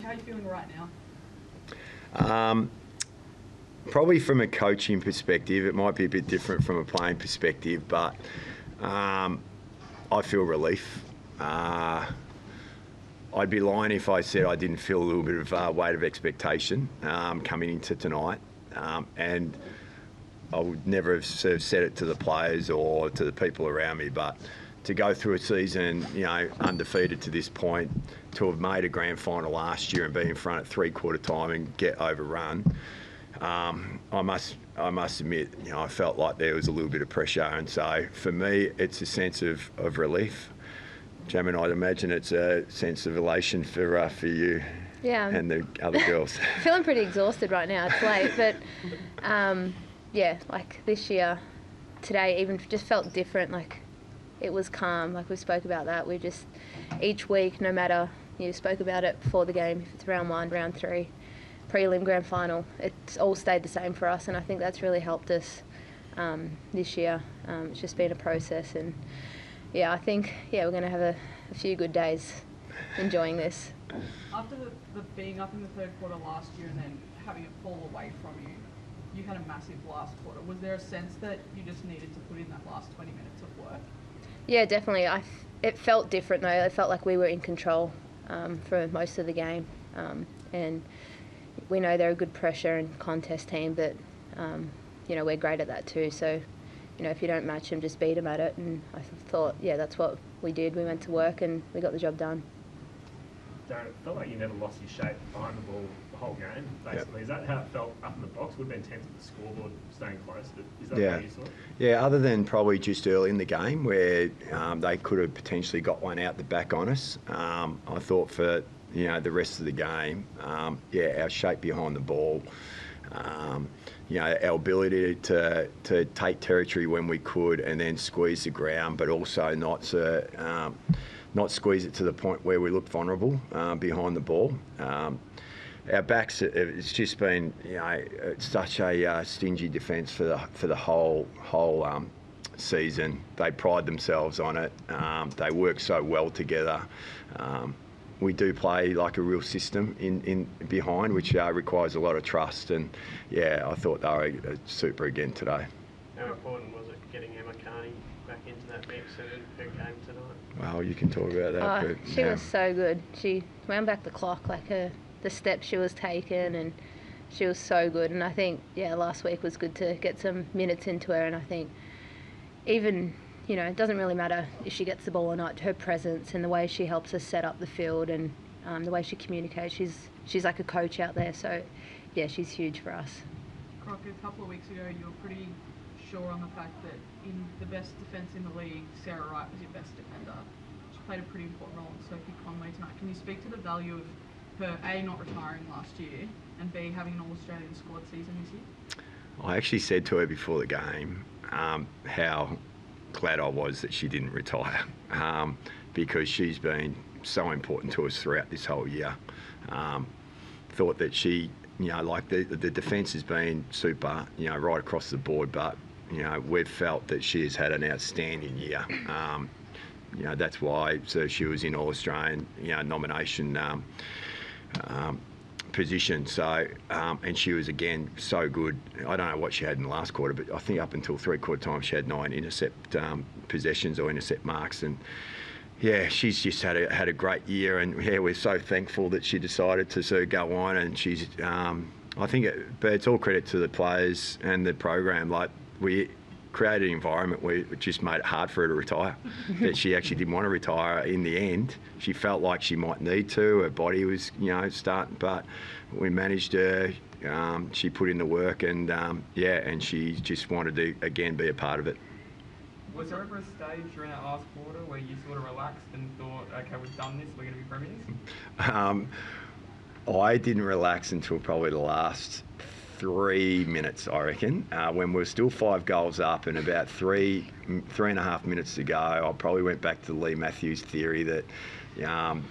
How are you feeling right now? Probably from a coaching perspective, it might be a bit different from a playing perspective, but I feel relief. I'd be lying if I said I didn't feel a little bit of weight of expectation coming into tonight, and I would never have sort of said it to the players or to the people around me, but to go through a season, undefeated to this point, to have made a grand final last year and be in front at three-quarter time and get overrun, I must admit, I felt like there was a little bit of pressure, and so for me, it's a sense of relief. Jam, and I'd imagine it's a sense of elation for you. Yeah. And the other girls. Feeling pretty exhausted right now. It's late, but like this year, today even just felt different. Like it was calm. Like we spoke about that. We just each week, no matter you spoke about it before the game, if it's round 1, round 3, prelim, grand final, it's all stayed the same for us, and I think that's really helped us this year. It's just been a process, and I think we're going to have a few good days enjoying this. After the being up in the third quarter last year and then having it fall away from you, you had a massive last quarter. Was there a sense that you just needed to put in that last 20 minutes of work? Yeah, definitely. It felt different though. It felt like we were in control for most of the game, and we know they're a good pressure and contest team, but we're great at that too. So, if you don't match them, just beat them at it. And I thought, that's what we did. We went to work and we got the job done. Darren, it felt like you never lost your shape behind the ball the whole game, basically. Yep. Is that how it felt up in the box? Would have been tense with the scoreboard staying close, but is that how you saw it? Yeah, other than probably just early in the game where they could have potentially got one out the back on us. I thought for the rest of the game, our shape behind the ball, our ability to take territory when we could and then squeeze the ground, but also not squeeze it to the point where we looked vulnerable behind the ball. Our backs, it's just been such a stingy defence for the whole season. They pride themselves on it. They work so well together. We do play like a real system in behind, which requires a lot of trust. And I thought they were super again today. How important was it getting Emma Carney back into that mix in her game tonight? Well, you can talk about that. She was so good. She wound back the clock, like the steps she was taking, and she was so good. And I think, last week was good to get some minutes into her. And I think even, it doesn't really matter if she gets the ball or not, her presence and the way she helps us set up the field and the way she communicates, she's like a coach out there. So, she's huge for us. Crocker, a couple of weeks ago, you were pretty sure on the fact that in the best defence in the league, Sarah Wright was your best defender. She played a pretty important role in Sophie Conway tonight. Can you speak to the value of her, A, not retiring last year, and B, having an All-Australian squad season this year? I actually said to her before the game how glad I was that she didn't retire because she's been so important to us throughout this whole year. Thought that she, the defence has been super, right across the board, but, we've felt that she has had an outstanding year. That's why she was in All-Australian, nomination position. So, and she was again so good. I don't know what she had in the last quarter, but I think up until three-quarter time she had 9 intercept possessions or intercept marks, and she's just had a great year. And we're so thankful that she decided to sort of go on. And she's, I think, but it's all credit to the players and the program. Like we created an environment where it just made it hard for her to retire. That she actually didn't want to retire in the end. She felt like she might need to. Her body was, starting, but we managed her. She put in the work, and and she just wanted to again be a part of it. Was there ever a stage during that last quarter where you sort of relaxed and thought, okay, we've done this, we're going to be premiers? I didn't relax until probably the last 3 minutes, I reckon, when we were still 5 goals up and about 3.5 minutes to go. I probably went back to Lee Matthews' theory that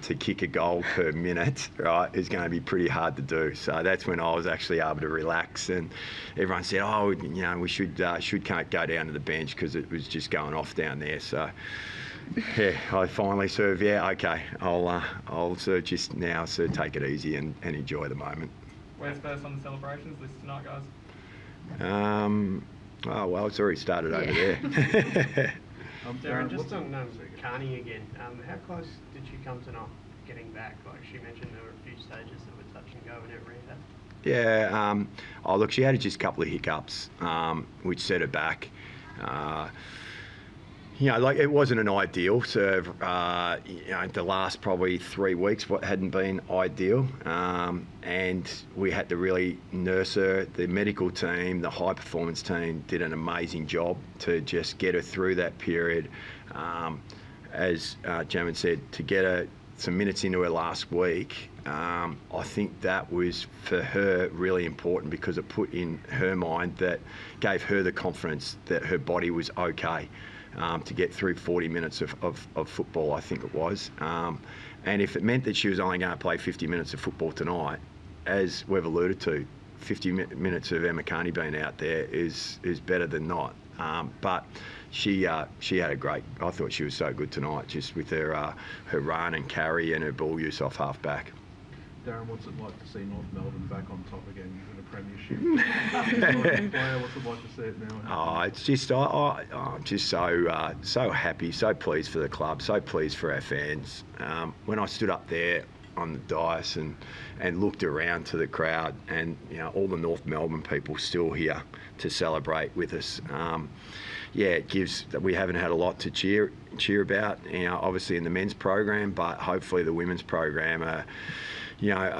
to kick a goal per minute, right, is going to be pretty hard to do. So that's when I was actually able to relax, and everyone said, we should go down to the bench because it was just going off down there. So Yeah, I finally sort of, yeah, okay. I'll sort of just now sort of take it easy and enjoy the moment. Where's first on the celebrations list tonight, guys? Oh, well, it's already started over there. Darren, just on Carney again, how close did she come to not getting back? Like she mentioned there were a few stages that were touch and go in her rehab. Yeah, oh, look, she had just a couple of hiccups, which set her back. You know, like it wasn't an ideal serve. You know, the last probably 3 weeks what hadn't been ideal, and we had to really nurse her. The medical team, the high performance team, did an amazing job to just get her through that period. As Jamin said, to get her some minutes into her last week, I think that was for her really important because it put in her mind that gave her the confidence that her body was okay. To get through 40 minutes of football, I think it was. And if it meant that she was only going to play 50 minutes of football tonight, as we've alluded to, 50 minutes of Emma Carney being out there is better than not. But she had a great, I thought she was so good tonight, just with her run and carry and her ball use off half back. Darren, what's it like to see North Melbourne back on top again in a premiership? What's it like to see it now? Oh, it's just I'm just so happy, so pleased for the club, so pleased for our fans. When I stood up there on the dais and looked around to the crowd, and you know all the North Melbourne people still here to celebrate with us. Yeah, it gives that we haven't had a lot to cheer about. You know, obviously in the men's program, but hopefully the women's program are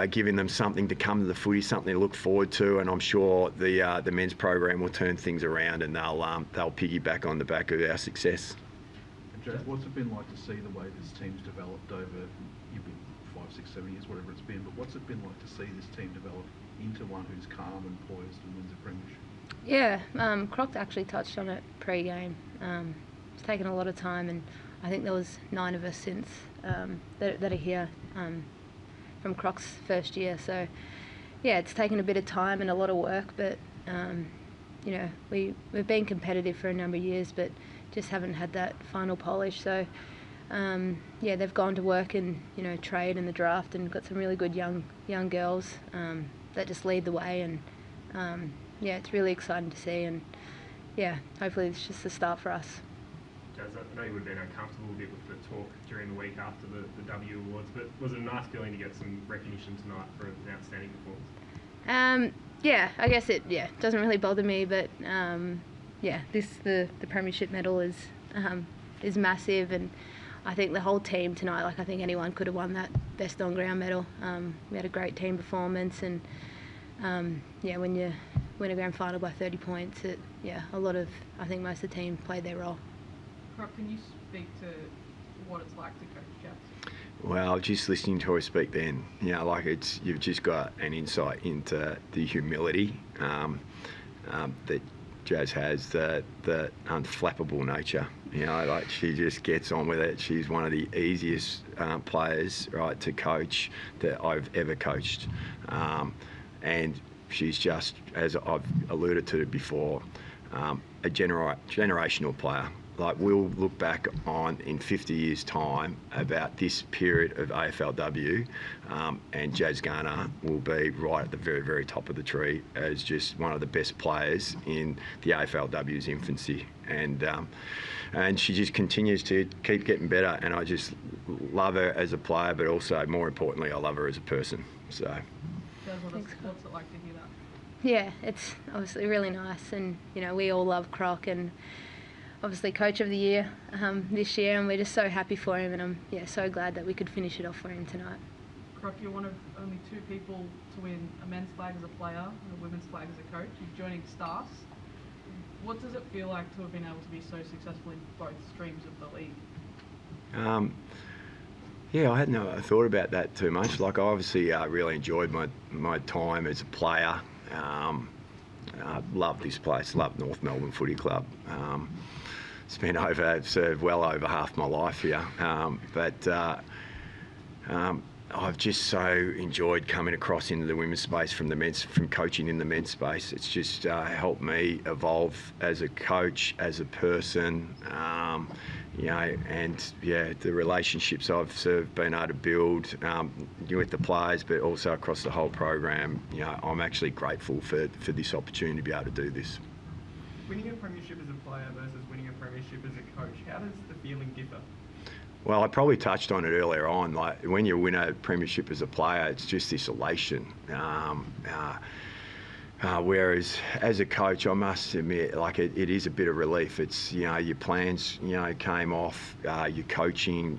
giving them something to come to the footy, something to look forward to, and I'm sure the men's program will turn things around and they'll piggyback on the back of our success. And Jazz, what's it been like to see the way this team's developed over, you've been 5, 6, 7 years, whatever it's been, but what's it been like to see this team develop into one who's calm and poised and wins a premiership? Yeah, Crocker actually touched on it pre-game. It's taken a lot of time, and I think there was 9 of us since that are here from Croc's first year. So, yeah, it's taken a bit of time and a lot of work, but, you know, we've been competitive for a number of years, but just haven't had that final polish. So, yeah, they've gone to work in, you know, trade and the draft and got some really good young girls that just lead the way, and yeah, it's really exciting to see, and yeah, hopefully it's just the start for us. Jazz, I know you would have been uncomfortable a bit with the talk during the week after the W Awards, but was it a nice feeling to get some recognition tonight for an outstanding performance? Yeah, I guess it doesn't really bother me, but yeah, the premiership medal is massive, and I think the whole team tonight, like I think anyone could have won that best on ground medal. We had a great team performance, and yeah, when you win a grand final by 30 points, I think most of the team played their role. Croc, can you speak to what it's like to coach Jazz? Well, just listening to her speak then, you know, like you've just got an insight into the humility that Jazz has, the unflappable nature. You know, like she just gets on with it. She's one of the easiest players, right, to coach that I've ever coached, and she's just, as I've alluded to before, a generational player. Like we'll look back on in 50 years' time about this period of AFLW, and Jazz Garner will be right at the very, very top of the tree as just one of the best players in the AFLW's infancy, and she just continues to keep getting better. And I just love her as a player, but also more importantly, I love her as a person. So. Jazz, what's it like to hear that? Yeah, it's obviously really nice, and you know we all love Croc, and obviously Coach of the Year this year, and we're just so happy for him, and I'm so glad that we could finish it off for him tonight. Croc, you're one of only 2 people to win a men's flag as a player and a women's flag as a coach. You're joining Stars. What does it feel like to have been able to be so successful in both streams of the league? Yeah, I hadn't thought about that too much. Like I obviously really enjoyed my time as a player. Loved this place, loved North Melbourne Footy Club. Spent well over half my life here, but I've just so enjoyed coming across into the women's space from coaching in the men's space. It's just helped me evolve as a coach, as a person. and the relationships I've sort of been able to build with the players, but also across the whole program, I'm actually grateful for this opportunity to be able to do this. Winning a premiership as a player versus winning a premiership as a coach, how does the feeling differ? Well, I probably touched on it earlier on. Like when you win a premiership as a player, it's just this elation. Whereas as a coach, I must admit, like it is a bit of relief. It's your plans came off, your coaching,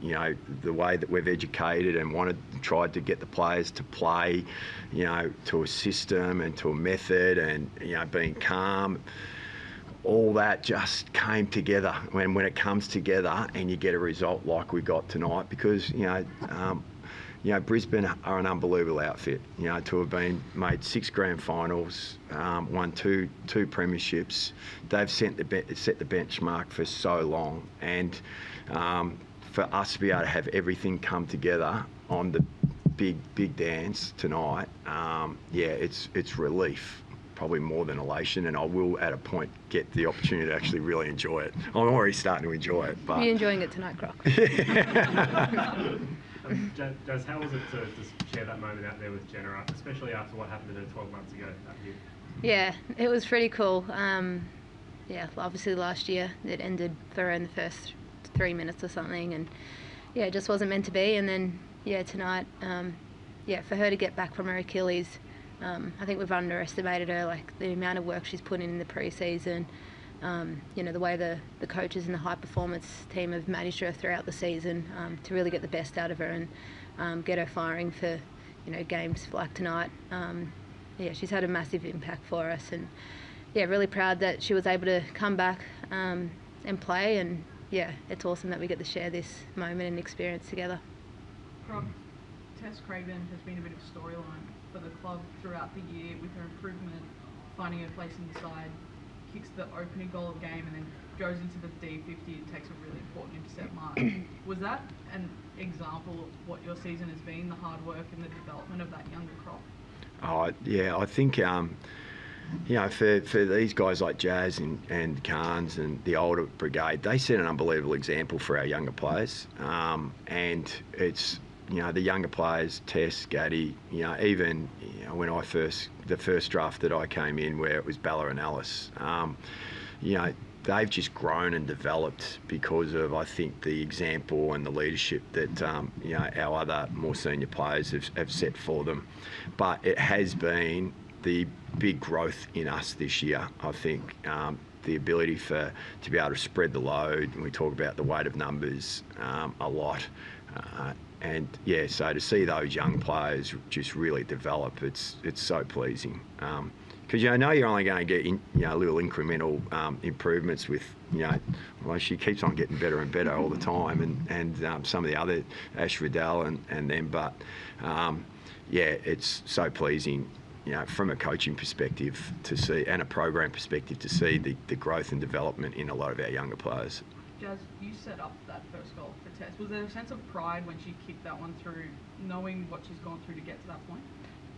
the way that we've educated and tried to get the players to play, to a system and to a method, and being calm. All that just came together when it comes together and you get a result like we got tonight, because Brisbane are an unbelievable outfit. To have been made 6 grand finals, won two premierships, they've set the benchmark for so long, and for us to be able to have everything come together on the big dance tonight, it's relief. Probably more than elation, and I will at a point get the opportunity to actually really enjoy it. I'm already starting to enjoy it. But You're enjoying it tonight, Crocker. Jazz, how was it to share that moment out there with Jenna, especially after what happened to her 12 months ago up here? Yeah, it was pretty cool. Obviously last year it ended for her in the first 3 minutes or something, and it just wasn't meant to be. And then tonight, for her to get back from her Achilles. I think we've underestimated her, like the amount of work she's put in the pre-season, the way the coaches and the high performance team have managed her throughout the season to really get the best out of her and get her firing for games like tonight. She's had a massive impact for us, and really proud that she was able to come back and play, and it's awesome that we get to share this moment and experience together. Tess Craven has been a bit of a storyline for the club throughout the year, with her improvement, finding her place in the side, kicks the opening goal of the game, and then goes into the D50 and takes a really important intercept mark. Was that an example of what your season has been, the hard work and the development of that younger crop? I think for these guys like Jazz and Carnes and the older brigade, they set an unbelievable example for our younger players, and it's the younger players, Tess, Gaddy, even when the first draft that I came in, where it was Bella and Alice, they've just grown and developed because of, I think, the example and the leadership that our other more senior players have set for them. But it has been the big growth in us this year, I think. The ability to be able to spread the load, and we talk about the weight of numbers a lot. So to see those young players just really develop, it's so pleasing. Because you're only going to get little incremental improvements with she keeps on getting better and better all the time, and some of the other Ash Riddell and them, but it's so pleasing. From a coaching perspective to see, and a program perspective to see the growth and development in a lot of our younger players. Jazz, you set up that first goal for Tess. Was there a sense of pride when she kicked that one through, knowing what she's gone through to get to that point?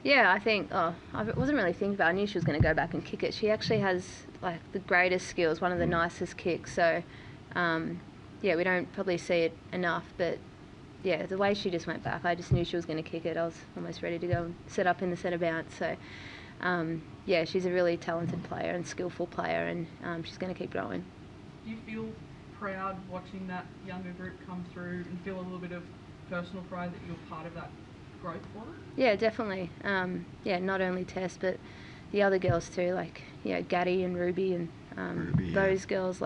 Yeah, I think, I wasn't really thinking about it. I knew she was going to go back and kick it. She actually has, the greatest skills, one of the nicest kicks. So, we don't probably see it enough. But, the way she just went back, I just knew she was going to kick it. I was almost ready to go and set up in the centre bounce. So, she's a really talented player and skillful player, and she's going to keep growing. Do you feel proud watching that younger group come through, and feel a little bit of personal pride that you're part of that growth for them? Yeah, definitely. Not only Tess, but the other girls too, Gaddy and Ruby, and those girls,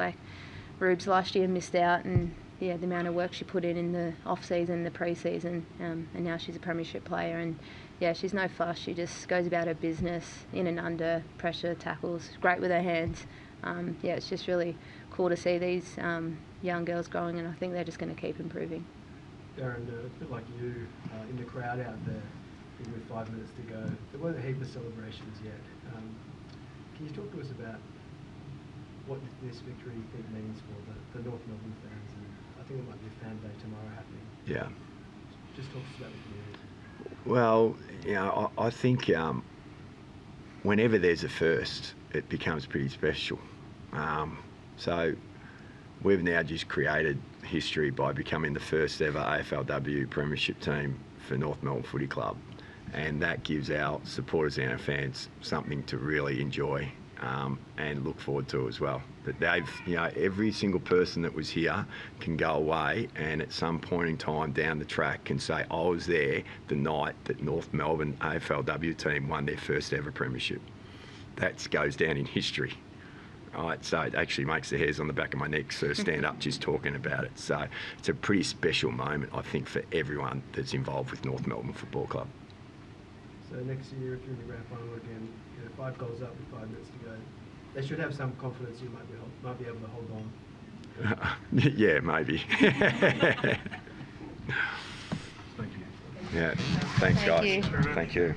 Rubes last year missed out, and the amount of work she put in the off-season, the pre-season, and now she's a premiership player, and she's no fuss. She just goes about her business in and under pressure, tackles, great with her hands. It's just really cool to see these young girls growing, and I think they're just going to keep improving. Darren, it's a bit like you in the crowd out there, with 5 minutes to go. There weren't a heap of celebrations yet. Can you talk to us about what this victory you think means for the North Melbourne fans? And I think there might be a fan day tomorrow happening. Yeah. Just talk to us about the community. Well, I think whenever there's a first, it becomes pretty special. So we've now just created history by becoming the first ever AFLW Premiership team for North Melbourne Footy Club. And that gives our supporters and our fans something to really enjoy and look forward to as well. That they've, every single person that was here can go away and at some point in time down the track can say, I was there the night that North Melbourne AFLW team won their first ever premiership. That goes down in history. Right, so it actually makes the hairs on the back of my neck sort of stand up just talking about it. So it's a pretty special moment, I think, for everyone that's involved with North Melbourne Football Club. So next year, if you're in the grand final again, 5 goals up with 5 minutes to go, they should have some confidence you might be able to hold on. Yeah, maybe. Thank you. Yeah, thanks, Thank guys. you. Thank you.